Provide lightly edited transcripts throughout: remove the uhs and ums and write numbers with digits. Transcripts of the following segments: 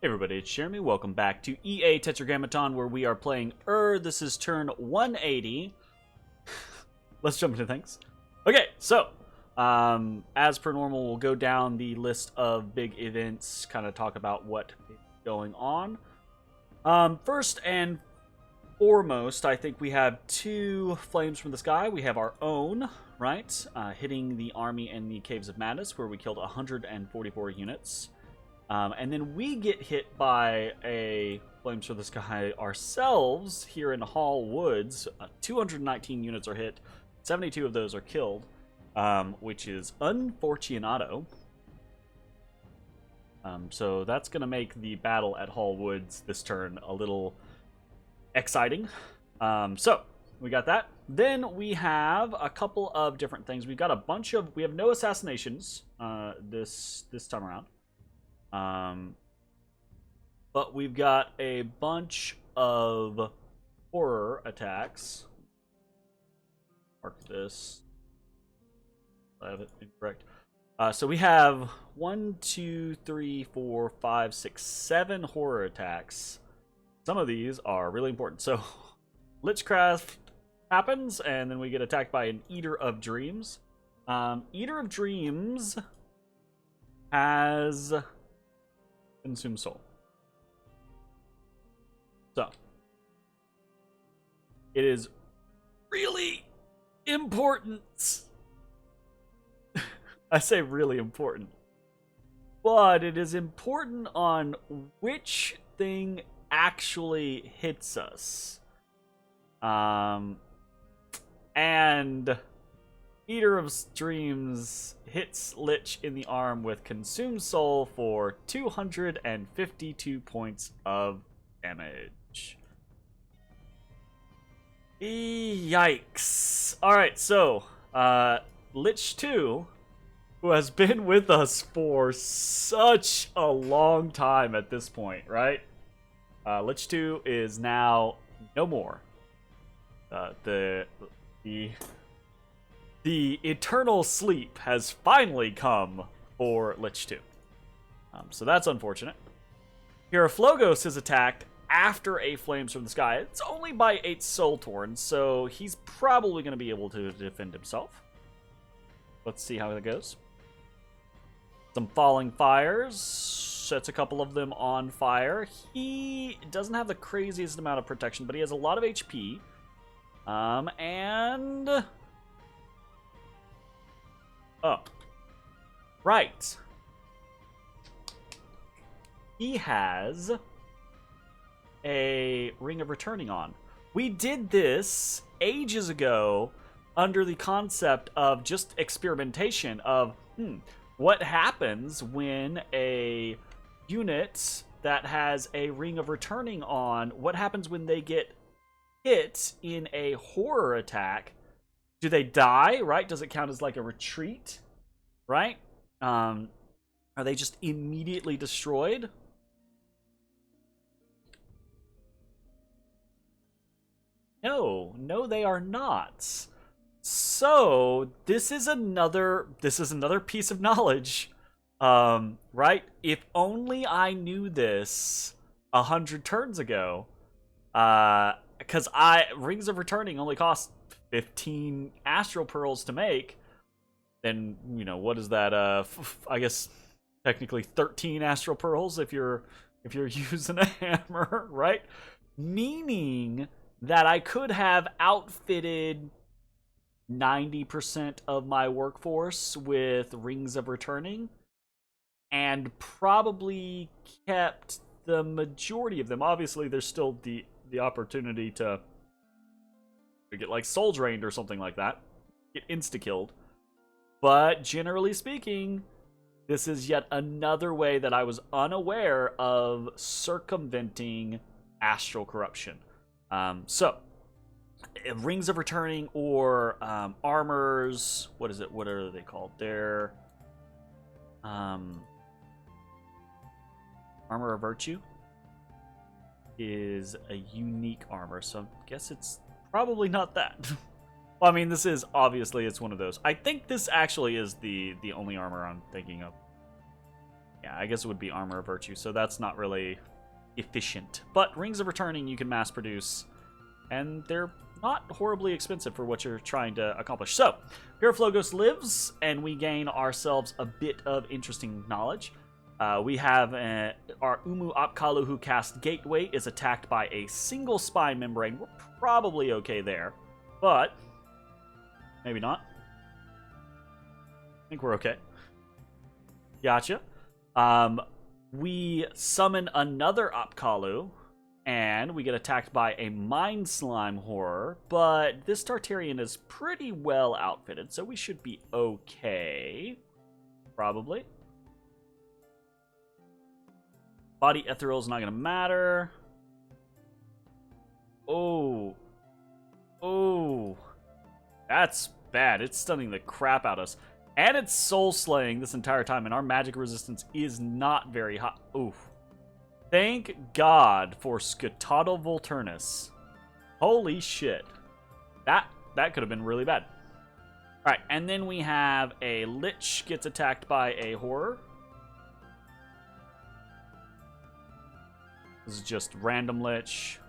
Hey everybody, it's Jeremy. Welcome back to EA Tetragrammaton, where we are playing This is turn 180. Let's jump into things. Okay, so, as per normal, we'll go down the list of big events, kind of talk about what is going on. First and foremost, I think we have two flames from the sky. We have our own, right? Hitting the army in the Caves of Madness, where we killed 144 units. And then we get hit by a Flames from the Sky ourselves here in Hall Woods. 219 units are hit, 72 of those are killed, which is unfortunato. So that's going to make the battle at Hall Woods this turn a little exciting. So we got that. Then we have a couple of different things. We've got a bunch of... We have no assassinations this time around. But we've got a bunch of horror attacks. Mark this. I have it incorrect. So we have 1, 2, 3, 4, 5, 6, 7 horror attacks. Some of these are really important. So Lichcraft happens, and then we get attacked by an Eater of Dreams. Eater of Dreams has Consume Soul. So, it is really important. I say really important. But it is important on which thing actually hits us. And Eater of Dreams hits Lich in the arm with Consume Soul for 252 points of damage. Yikes. Alright, so, Lich 2, who has been with us for such a long time at this point, right? Lich 2 is now no more. The eternal sleep has finally come for Lich 2. So that's unfortunate. Hiraflogos is attacked after a Flames from the Sky. It's only by 8 Soul Torn, so he's probably going to be able to defend himself. Let's see how that goes. Some Falling Fires. Sets a couple of them on fire. He doesn't have the craziest amount of protection, but he has a lot of HP. And... Oh. Right. He has a Ring of Returning on. We did this ages ago under the concept of just experimentation of, what happens when a unit that has a Ring of Returning on, what happens when they get hit in a horror attack? Do they die, right? Does it count as like a retreat, right? Are they just immediately destroyed? No, they are not. So this is another piece of knowledge, right? If only I knew this 100 turns ago, because Rings of Returning only cost 15 Astral Pearls to make. Then, you know, what is that? I guess technically 13 Astral Pearls if you're using a hammer, right? Meaning that I could have outfitted 90% of my workforce with Rings of Returning and probably kept the majority of them. Obviously, there's still the opportunity to get like soul drained or something like that, get insta-killed. But generally speaking, this is yet another way that I was unaware of circumventing astral corruption. So Rings of Returning or armors, what are they called? They're Armor of Virtue is a unique armor, so I guess it's probably not that. Well, I mean, this is obviously, it's one of those. I think this actually is the only armor I'm thinking of. Yeah, I guess it would be Armor of Virtue, so that's not really efficient. But Rings of Returning you can mass produce, and they're not horribly expensive for what you're trying to accomplish. So, Pyroflogos lives, and we gain ourselves a bit of interesting knowledge. We have our Umu Apkalu, who casts Gateway, is attacked by a single spine membrane. We're probably okay there, but maybe not. I think we're okay. Gotcha. We summon another Apkalu, and we get attacked by a Mind Slime Horror, but this Tartarian is pretty well outfitted, so we should be okay. Probably. Body Ethereal is not going to matter. Oh. Oh. That's bad. It's stunning the crap out of us. And it's soul slaying this entire time, and our magic resistance is not very high. Oof. Thank God for Scutado Volturnus. Holy shit. That could have been really bad. Alright, and then we have a Lich gets attacked by a Horror. This is just random Lich.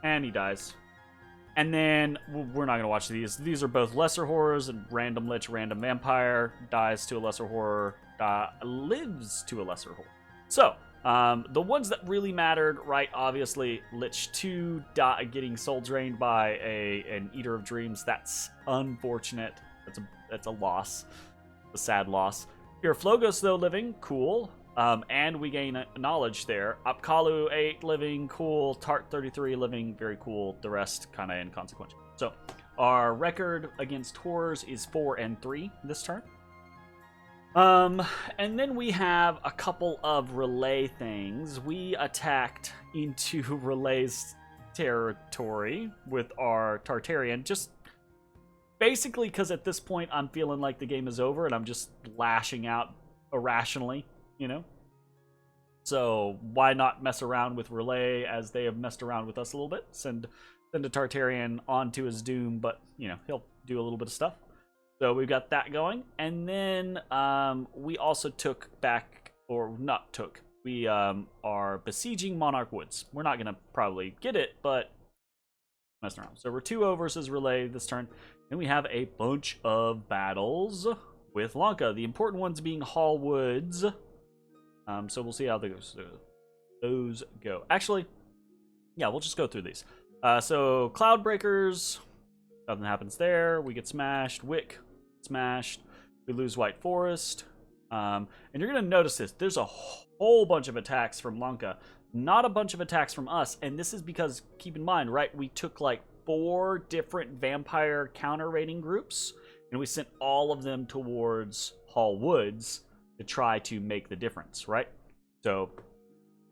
And he dies. And then, we're not going to watch these. These are both Lesser Horrors, and random Lich, random Vampire, dies to a Lesser Horror, lives to a Lesser Horror. So, the ones that really mattered, right, obviously, Lich 2 getting soul drained by an Eater of Dreams. That's unfortunate. That's a loss. A sad loss. Pyroflogos, though, living. Cool. And we gain knowledge there. Apkalu 8 living, cool. Tart 33 living, very cool. The rest kind of inconsequential. So our record against horrors is 4-3 this turn. And then we have a couple of relay things. We attacked into Relay's territory with our Tartarian, just basically because at this point I'm feeling like the game is over and I'm just lashing out irrationally. You know? So why not mess around with Relay as they have messed around with us a little bit? Send a Tartarian onto his doom, but, you know, he'll do a little bit of stuff. So we've got that going. And then we also took back, or not took, we are besieging Monarch Woods. We're not going to probably get it, but messing around. So we're 2-0 versus Relay this turn. Then we have a bunch of battles with Lanka. The important ones being Hall Woods. So we'll see how those go. Actually, yeah, we'll just go through these. So Cloud Breakers, nothing happens there. We get smashed. Wick, smashed. We lose White Forest. And you're going to notice this. There's a whole bunch of attacks from Lanka. Not a bunch of attacks from us. And this is because, keep in mind, right, we took like 4 different vampire counter rating groups. And we sent all of them towards Hall Woods to try to make the difference, right? So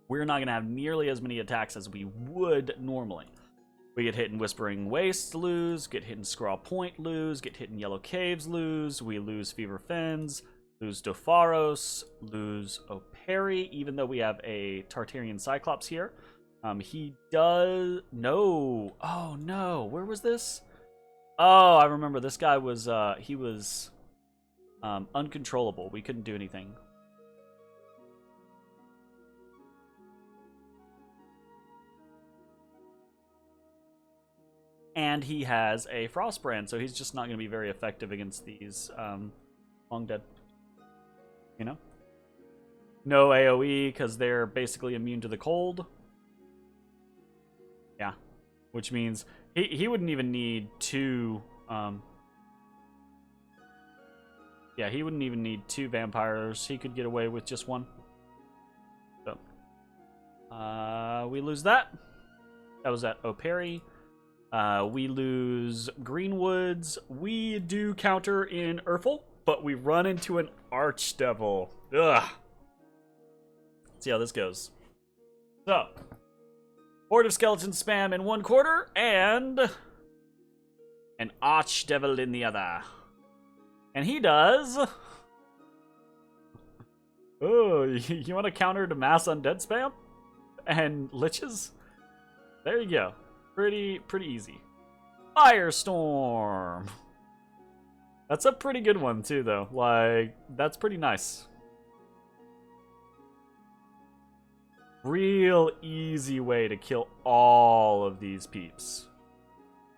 we're not going to have nearly as many attacks as we would normally. We get hit in Whispering Wastes, lose. Get hit in Scrawl Point, lose. Get hit in Yellow Caves, lose. We lose Fever Fens, lose Dopharos, lose Operi, even though we have a Tartarian Cyclops here. He does... No. Oh, no. Where was this? Oh, I remember. This guy was... he was... uncontrollable. We couldn't do anything. And he has a Frostbrand, so he's just not going to be very effective against these Long Dead. You know? No AoE, because they're basically immune to the cold. Yeah. Which means he wouldn't even need 2... yeah, he wouldn't even need 2 vampires. He could get away with just 1. So, we lose that. That was at Operi. We lose Greenwoods. We do counter in Urfel, but we run into an Archdevil. Ugh. Let's see how this goes. So, Horde of Skeletons spam in 1 quarter, and an Archdevil in the other. And he does... Oh, you want to counter to mass undead spam? And liches? There you go. Pretty easy. Firestorm! That's a pretty good one, too, though. Like, that's pretty nice. Real easy way to kill all of these peeps.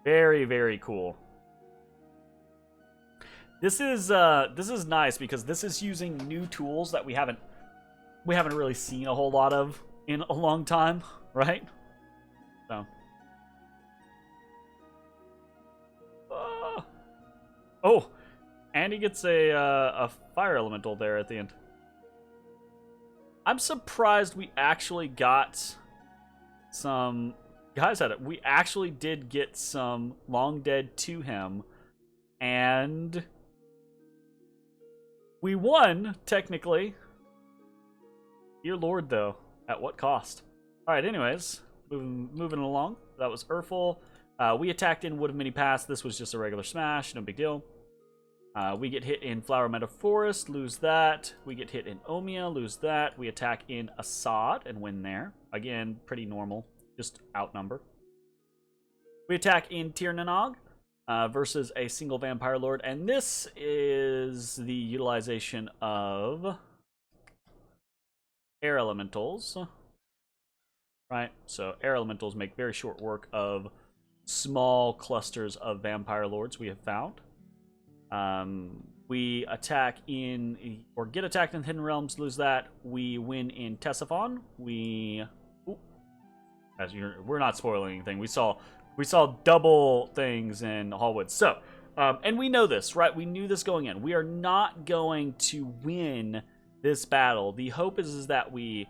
Very, very cool. This is nice because this is using new tools that we haven't really seen a whole lot of in a long time, right? So. Oh, and he gets a fire elemental there at the end. I'm surprised we actually got some guys at it. We actually did get some Long Dead to him, and we won, technically. Dear Lord, though. At what cost? Alright, anyways. Moving along. That was Urful. We attacked in Wood of Many Paths. This was just a regular smash. No big deal. We get hit in Flower Meadow Forest. Lose that. We get hit in Omia. Lose that. We attack in Assad and win there. Again, pretty normal. Just outnumber. We attack in Tir Nanog. Versus a single Vampire Lord. And this is the utilization of Air Elementals. Right? So Air Elementals make very short work of small clusters of Vampire Lords we have found. We attack in, or get attacked in Hidden Realms, lose that. We win in Tessaphon. We're not spoiling anything. We saw double things in Hallwood. So, and we know this, right? We knew this going in. We are not going to win this battle. The hope is that we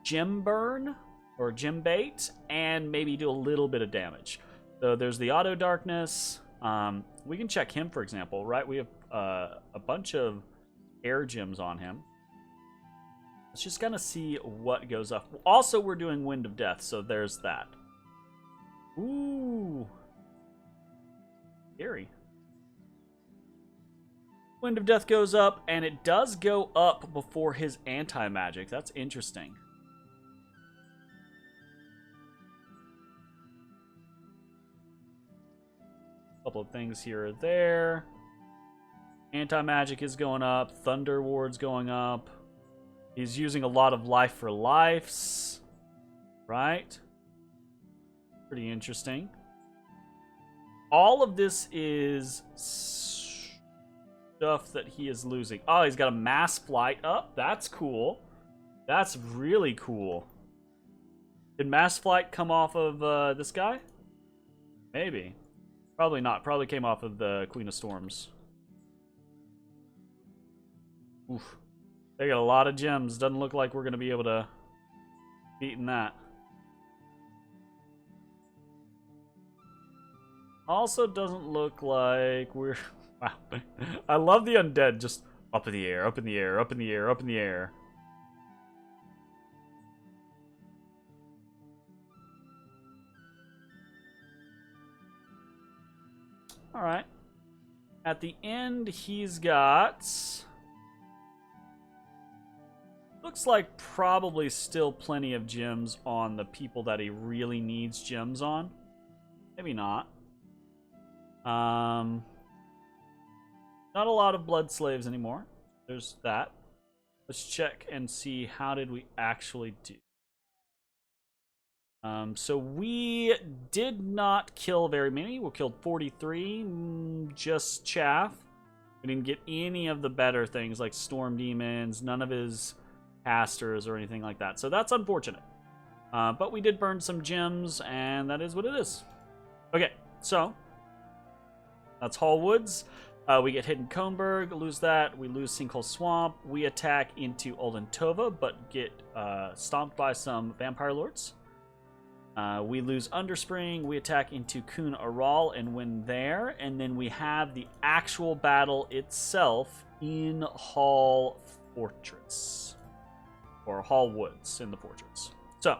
gem burn or gem bait and maybe do a little bit of damage. So there's the auto darkness. We can check him, for example, right? We have a bunch of air gems on him. Let's just kind of see what goes up. Also, we're doing Wind of Death, so there's that. Ooh. Scary. Wind of Death goes up, and it does go up before his anti-magic. That's interesting. Couple of things here or there. Anti-magic is going up. Thunder Ward's going up. He's using a lot of life for lives. Right? Pretty interesting. All of this is stuff that he is losing. Oh, he's got a mass flight up. That's cool. That's really cool. Did mass flight come off of this guy? Maybe. Probably not. Probably came off of the Queen of Storms. Oof. They got a lot of gems. Doesn't look like we're going to be able to beat in that. Also doesn't look like we're... Wow. I love the undead just up in the air, up in the air, up in the air, up in the air. Alright. At the end, he's got... Looks like probably still plenty of gems on the people that he really needs gems on. Maybe not. Not a lot of blood slaves anymore. There's that. Let's check and see how did we actually do. So we did not kill very many. We killed 43. Just chaff. We didn't get any of the better things like storm demons. None of his casters or anything like that. So that's unfortunate. But we did burn some gems, and that is what it is. Okay, so that's Hallwoods. We get hit in Coneburg, lose that. We lose Sinkhole Swamp. We attack into Olentova, but get stomped by some Vampire Lords. We lose Underspring. We attack into Kun Aral and win there. And then we have the actual battle itself in Hall Fortress. Or Hallwoods in the Fortress. So,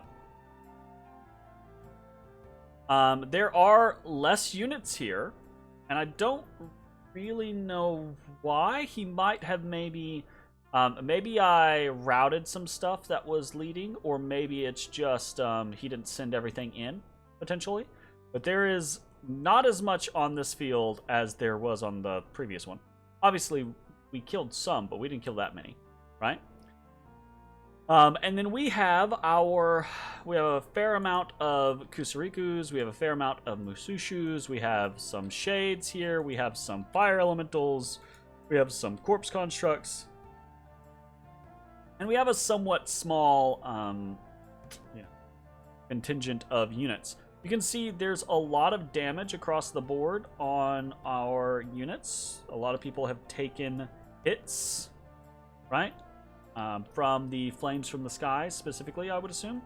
there are less units here. And I don't really know why. He might have maybe I routed some stuff that was leading, or maybe it's just he didn't send everything in, potentially. But there is not as much on this field as there was on the previous one. Obviously, we killed some, but we didn't kill that many, right? And then we have a fair amount of Kusarikus, we have a fair amount of Musushus, we have some Shades here, we have some Fire Elementals, we have some Corpse Constructs, and we have a somewhat small contingent of units. You can see there's a lot of damage across the board on our units. A lot of people have taken hits, right? From the flames from the sky, specifically, I would assume.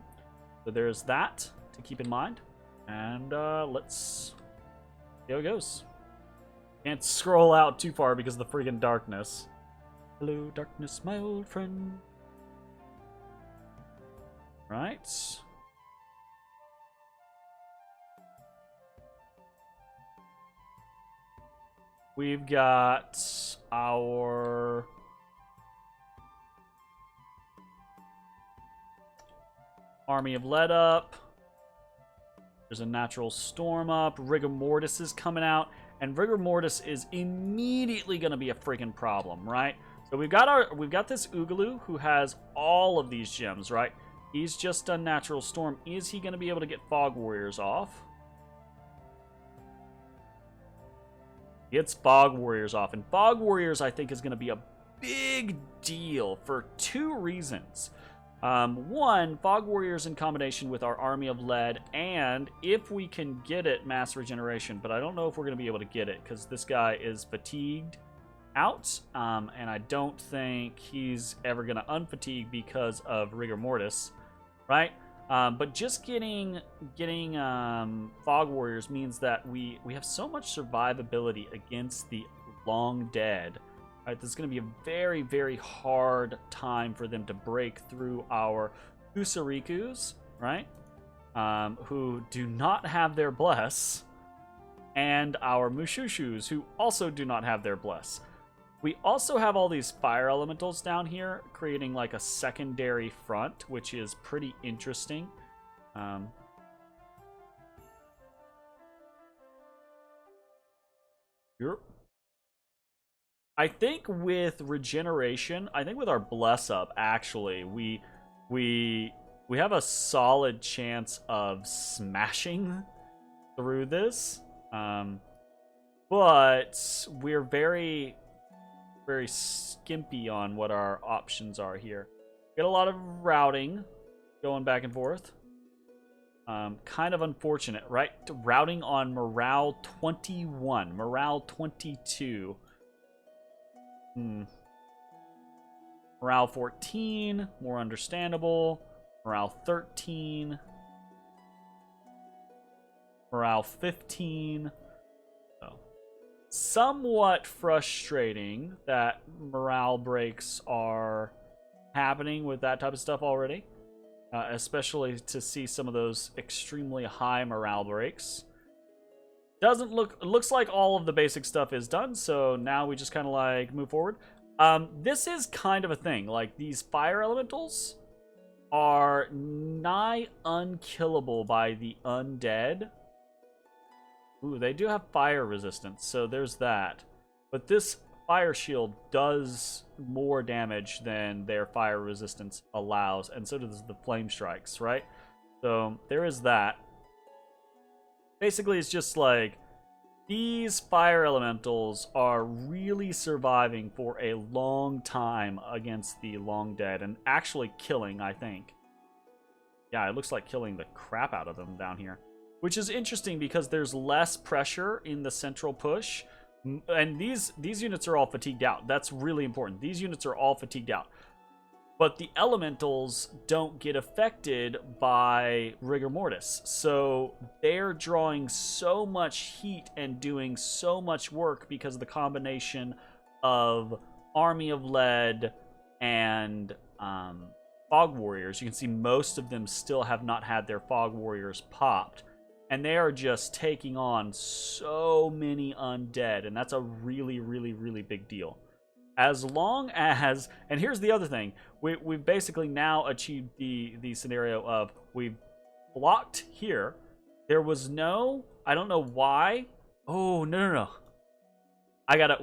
So there's that to keep in mind. And let's see how it goes. Can't scroll out too far because of the friggin' darkness. Hello, darkness, my old friend. Right. We've got our Army of Lead up. There's a natural storm up. Rigor Mortis is coming out, and Rigor Mortis is immediately going to be a friggin' problem, right? So we've got this Oogaloo who has all of these gems, right? He's just done natural storm. Is he going to be able to get Fog Warriors off? He gets Fog Warriors off, and Fog Warriors I think is going to be a big deal for two reasons. One, Fog Warriors in combination with our Army of Lead, and if we can get it, Mass Regeneration, but I don't know if we're going to be able to get it, because this guy is fatigued out, and I don't think he's ever going to unfatigue because of Rigor Mortis, right? But just getting Fog Warriors means that we have so much survivability against the long dead. Right, this is going to be a very, very hard time for them to break through our Kusarikus, right? Who do not have their bless, and our Mushushus, who also do not have their bless. We also have all these fire elementals down here, creating like a secondary front, which is pretty interesting. Yep. I think with regeneration, I think with our bless up, actually, we have a solid chance of smashing through this. But we're very, very skimpy on what our options are here. Get a lot of routing going back and forth. Kind of unfortunate, right? Routing on morale 21, morale 22. Morale 14, more understandable. Morale 13. Morale 15. So, somewhat frustrating that morale breaks are happening with that type of stuff already. Especially to see some of those extremely high morale breaks. Looks like all of the basic stuff is done, so now we just kind of like move forward. This is kind of a thing. Like, these fire elementals are nigh unkillable by the undead. Ooh, they do have fire resistance, so there's that. But this fire shield does more damage than their fire resistance allows, and so does the flame strikes, right? So there is that. Basically, it's just like these fire elementals are really surviving for a long time against the long dead, and actually killing, I think. Yeah, it looks like killing the crap out of them down here, which is interesting because there's less pressure in the central push, and these units are all fatigued out. That's really important. These units are all fatigued out. But the elementals don't get affected by rigor mortis. So they're drawing so much heat and doing so much work because of the combination of Army of Lead and Fog Warriors. You can see most of them still have not had their Fog Warriors popped. And they are just taking on so many undead. And that's a really, really, really big deal. As long as, and here's the other thing, we've basically now achieved the scenario of we've blocked here. There was no, I don't know why. Oh, no.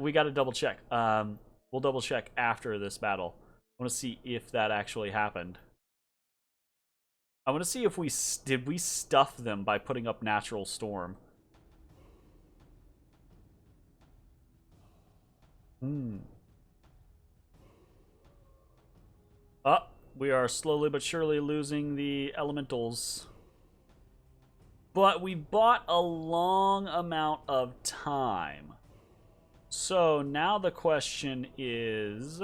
We gotta double check. We'll double check after this battle. I want to see if that actually happened. I want to see if did we stuff them by putting up Natural Storm. Oh, we are slowly but surely losing the elementals. But we bought a long amount of time. So now the question is,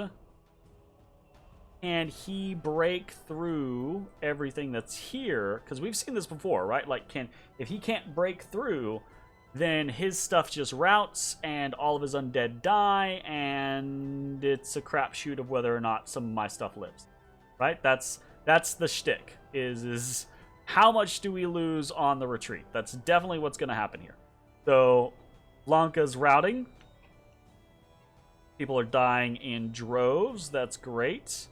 can he break through everything that's here? Because we've seen this before, right? Like, if he can't break through, then his stuff just routes and all of his undead die, and it's a crapshoot of whether or not some of my stuff lives. Right? That's the shtick. Is how much do we lose on the retreat? That's definitely what's going to happen here. So, Blanca's routing. People are dying in droves. That's great.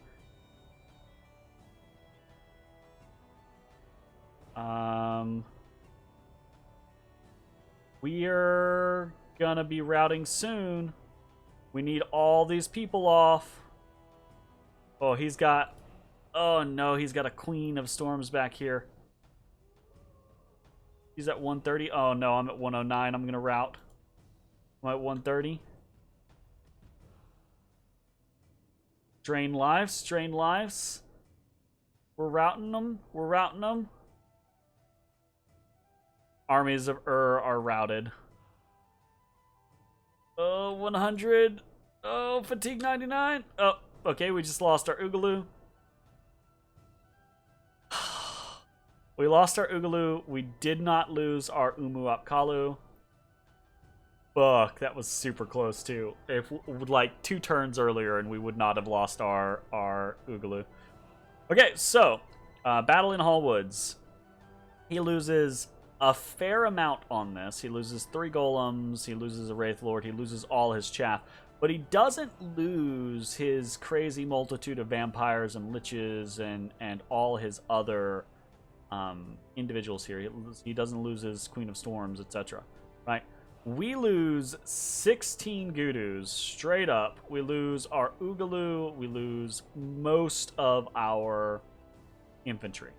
We're gonna be routing soon. We need all these people off. Oh, he's got... Oh, no, he's got a Queen of Storms back here. He's at 130. Oh, no, I'm at 109. I'm gonna route. I'm at 130. Drain lives. Drain lives. We're routing them. We're routing them. Armies of are routed. Oh, 100. Oh, fatigue 99. Oh, okay, we just lost our Oogaloo. We lost our Oogaloo. We did not lose our Umuapkalu. Fuck, that was super close too. If like 2 turns earlier, and we would not have lost our Oogaloo. Okay, so Battle in Hallwoods. He loses a fair amount on this. He loses 3 golems, he loses a Wraith Lord, he loses all his chaff. But he doesn't lose his crazy multitude of vampires and liches and all his other individuals here. He doesn't lose his Queen of Storms, etc. Right? We lose 16 Gudus straight up. We lose our Oogaloo. We lose most of our infantry.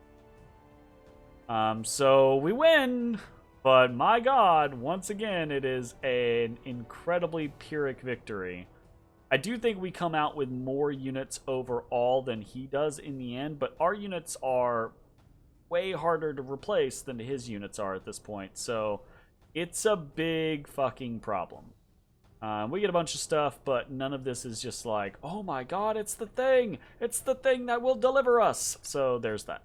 So we win, but my god, once again, it is an incredibly Pyrrhic victory. I do think we come out with more units overall than he does in the end, but our units are way harder to replace than his units are at this point, so it's a big fucking problem. We get a bunch of stuff, but none of this is just like, oh my god, it's the thing! It's the thing that will deliver us! So there's that.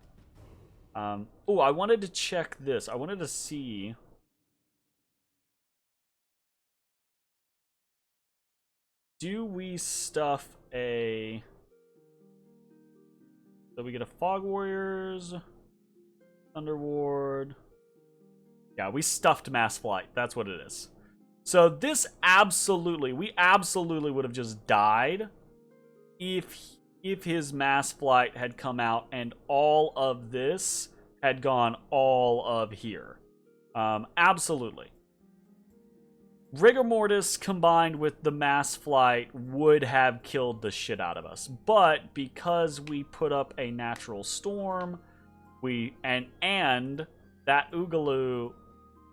Oh, I wanted to check this. I wanted to see... Do we stuff a... So we get a Fog Warriors, Thunderward. Yeah, we stuffed Mass Flight. That's what it is. So this absolutely, we absolutely would have just died if his Mass Flight had come out and all of this had gone all of here. Absolutely. Rigor Mortis combined with the Mass Flight would have killed the shit out of us. But because we put up a Natural Storm, and that Oogaloo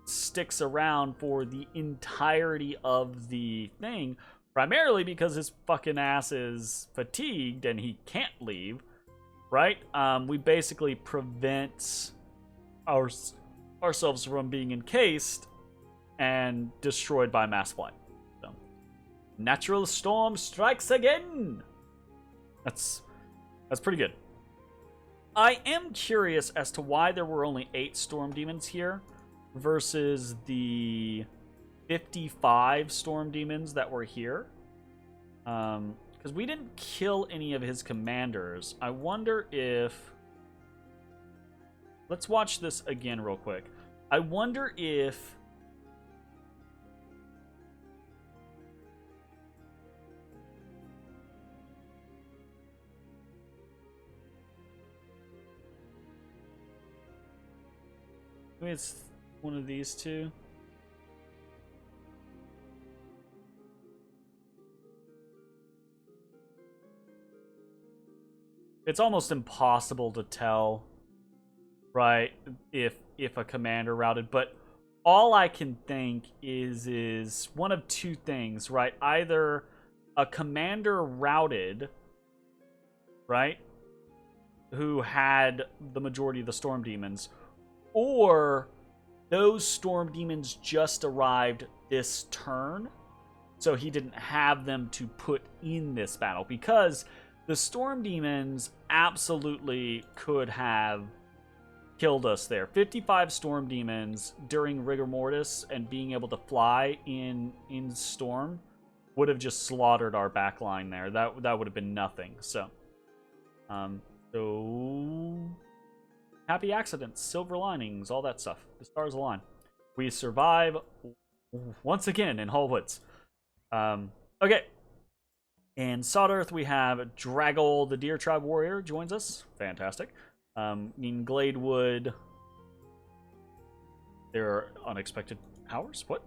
sticks around for the entirety of the thing, primarily because his fucking ass is fatigued and he can't leave, right? We basically prevent ourselves from being encased and destroyed by Mass Flight. So, Natural Storm strikes again! That's pretty good. I am curious as to why there were only 8 Storm Demons here versus the 55 Storm Demons that were here. Because we didn't kill any of his commanders. I wonder if... Let's watch this again real quick. I wonder if... Maybe it's one of these two. It's almost impossible to tell right? If a commander routed, but all I can think is one of two things, right? Either a commander routed, right, who had the majority of the storm demons, or those storm demons just arrived this turn, so he didn't have them to put in this battle, because the storm demons absolutely could have killed us there. 55 storm demons during rigor mortis and being able to fly in storm would have just slaughtered our back line there. That would have been nothing. So happy accidents, silver linings, all that stuff. The stars align. We survive once again in Hall Woods. Okay. In Sod Earth, we have Dragol, the Deer Tribe Warrior, joins us. Fantastic. In Gladewood, there are unexpected powers. What?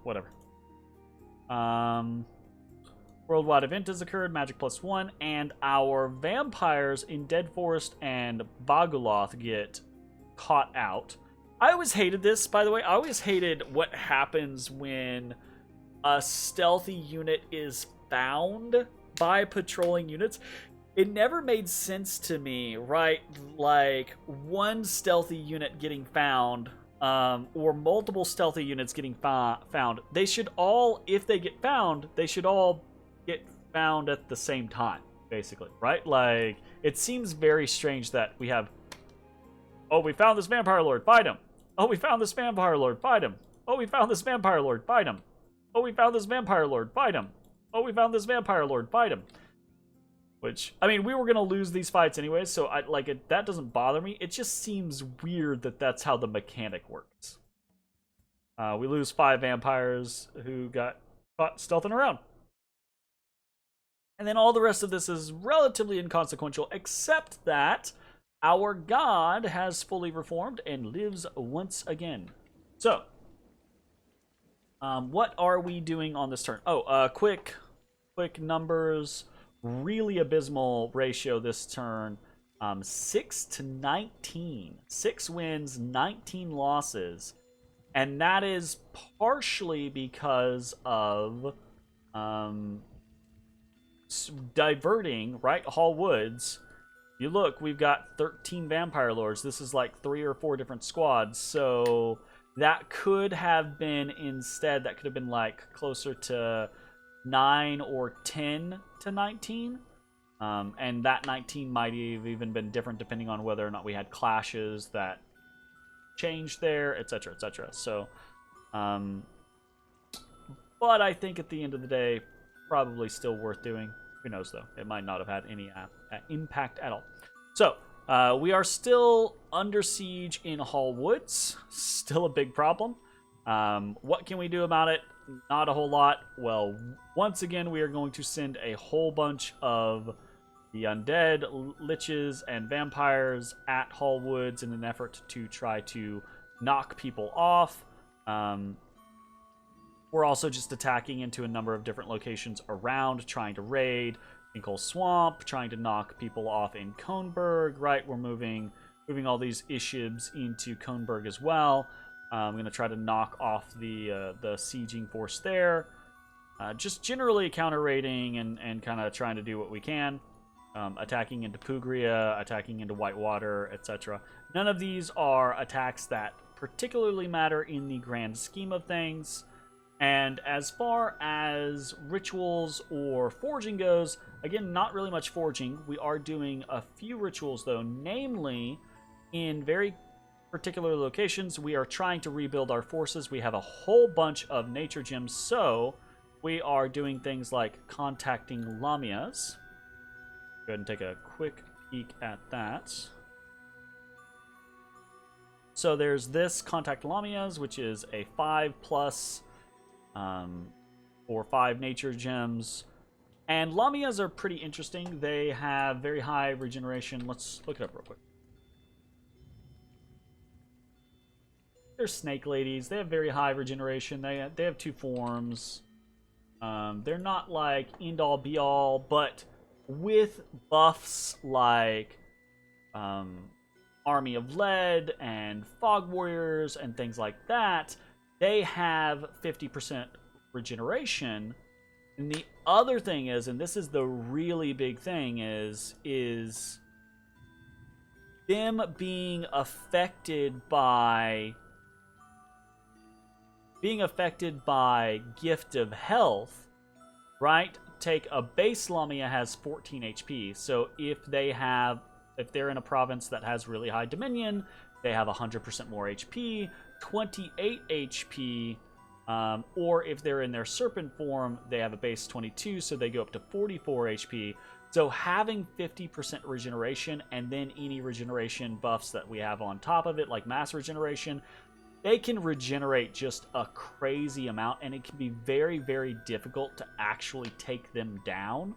Whatever. Worldwide event has occurred, magic +1, and our vampires in Dead Forest and Bagaloth get caught out. I always hated this, by the way. I always hated what happens when a stealthy unit is found by patrolling units. It never made sense to me, right? Like, one stealthy unit getting found, or multiple stealthy units getting found. They should all, if they get found, they should all get found at the same time, basically, right? Like, it seems very strange that we have, oh, we found this vampire lord, fight him. Oh, we found this vampire lord, fight him. Oh, we found this vampire lord, fight him. Oh, we found this vampire lord, fight him. Oh, we found this vampire lord, fight him. Which, I mean, we were going to lose these fights anyways, so that doesn't bother me. It just seems weird that that's how the mechanic works. We lose 5 vampires who got caught stealthing around. And then all the rest of this is relatively inconsequential, except that our god has fully reformed and lives once again. So, what are we doing on this turn? Oh, quick numbers. Really abysmal ratio this turn. 6 to 19. 6 wins, 19 losses. And that is partially because of diverting, right? Hall Woods. You look, we've got 13 vampire lords. This is like 3 or 4 different squads. So that could have been instead, that could have been like closer to 9 or 10 to 19. And that 19 might have even been different depending on whether or not we had clashes that changed there, etc., etc. So, but I think at the end of the day, probably still worth doing. Who knows, though? It might not have had any impact at all. So, we are still under siege in Hall Woods. Still a big problem. What can we do about it? Not a whole lot. Well, once again, we are going to send a whole bunch of the undead, liches, and vampires at Hall Woods in an effort to try to knock people off. We're also just attacking into a number of different locations around, trying to raid Inkle Swamp, trying to knock people off in Coneburg, right? We're moving all these Ishibs into Coneburg as well. I'm going to try to knock off the sieging force there. Just generally counter-raiding and kind of trying to do what we can. Attacking into Pugria, attacking into Whitewater, etc. None of these are attacks that particularly matter in the grand scheme of things. And as far as rituals or forging goes, again, not really much forging. We are doing a few rituals, though, namely in very particular locations. We are trying to rebuild our forces. We have a whole bunch of nature gems, so we are doing things like contacting Lamias. Go ahead and take a quick peek at that. So there's this Contact Lamias, which is a 5+ or 5 nature gems. And Lamias are pretty interesting. They have very high regeneration. Let's look it up real quick. They're snake ladies. They have very high regeneration. They have 2 forms. They're not like end all be all, but with buffs like Army of Lead and Fog Warriors and things like that, they have 50% regeneration. And the other thing is, and this is the really big thing, is them being affected by Gift of Health, right? Take a base Lamia has 14 HP, so if they're in a province that has really high Dominion, they have 100% more HP, 28 HP, or if they're in their Serpent form, they have a base 22, so they go up to 44 HP. So having 50% regeneration and then any regeneration buffs that we have on top of it, like mass regeneration, they can regenerate just a crazy amount, and it can be very, very difficult to actually take them down.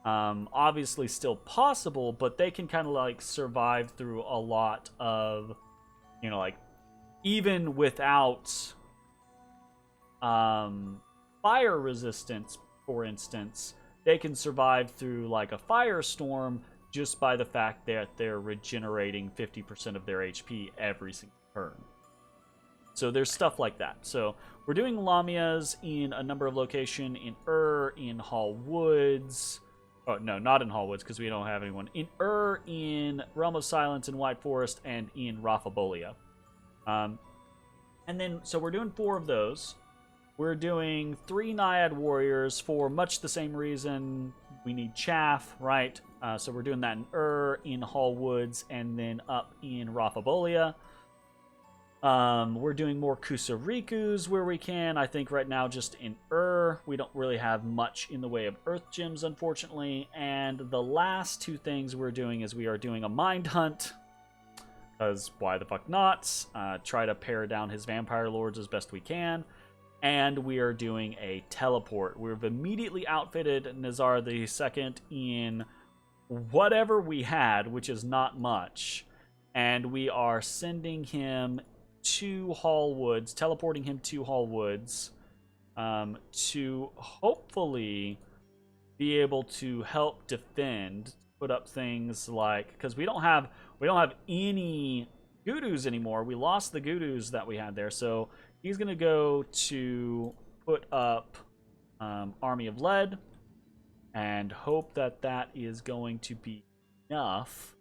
Obviously still possible, but they can kind of like survive through a lot of, like even without fire resistance, for instance, they can survive through like a firestorm just by the fact that they're regenerating 50% of their HP every single turn. So there's stuff like that. So we're doing Lamias in a number of locations, in in Hall Woods. Oh, no, not in Hall Woods, because we don't have anyone. In in Realm of Silence, in White Forest, and in Rafabolia. And then, so we're doing 4 of those. We're doing 3 Naiad Warriors for much the same reason. We need chaff, right? So we're doing that in Hall Woods, and then up in Rafabolia. We're doing more Kusarikus where we can. I think right now just in we don't really have much in the way of Earth Gems, unfortunately. And the last 2 things we're doing is we are doing a Mind Hunt, because why the fuck not? Try to pare down his Vampire Lords as best we can. And we are doing a Teleport. We've immediately outfitted Nazar the Second in whatever we had, which is not much. And we are sending him to Hall Woods, teleporting him to Hall Woods, to hopefully be able to help defend, put up things like, because we don't have any Gudus anymore. We lost the Gudus that we had there, so he's gonna go to put up Army of Lead and hope that that is going to be enough.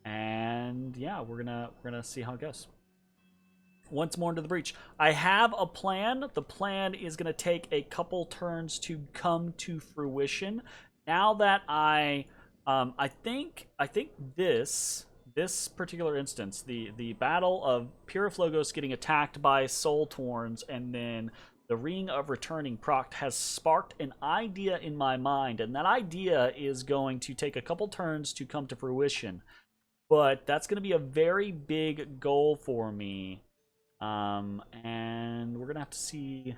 And yeah, we're gonna see how it goes. Once more into the breach. I have a plan. The plan is going to take a couple turns to come to fruition. Now that I think this particular instance, the battle of Pyriflogos getting attacked by Soul Torns, and then the Ring of Returning Proct, has sparked an idea in my mind, and that idea is going to take a couple turns to come to fruition. But that's going to be a very big goal for me. And we're gonna have to see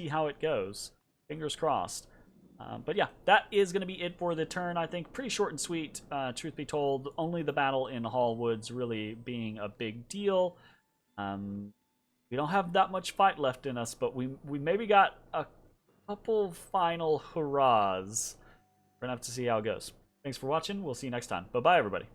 how it goes. Fingers crossed. But yeah, that is gonna be it for the turn. I think pretty short and sweet. Truth be told, only the battle in Hall Woods really being a big deal. We don't have that much fight left in us, but we maybe got a couple final hurrahs. We're gonna have to see how it goes. Thanks for watching. We'll see you next time. Bye bye, everybody.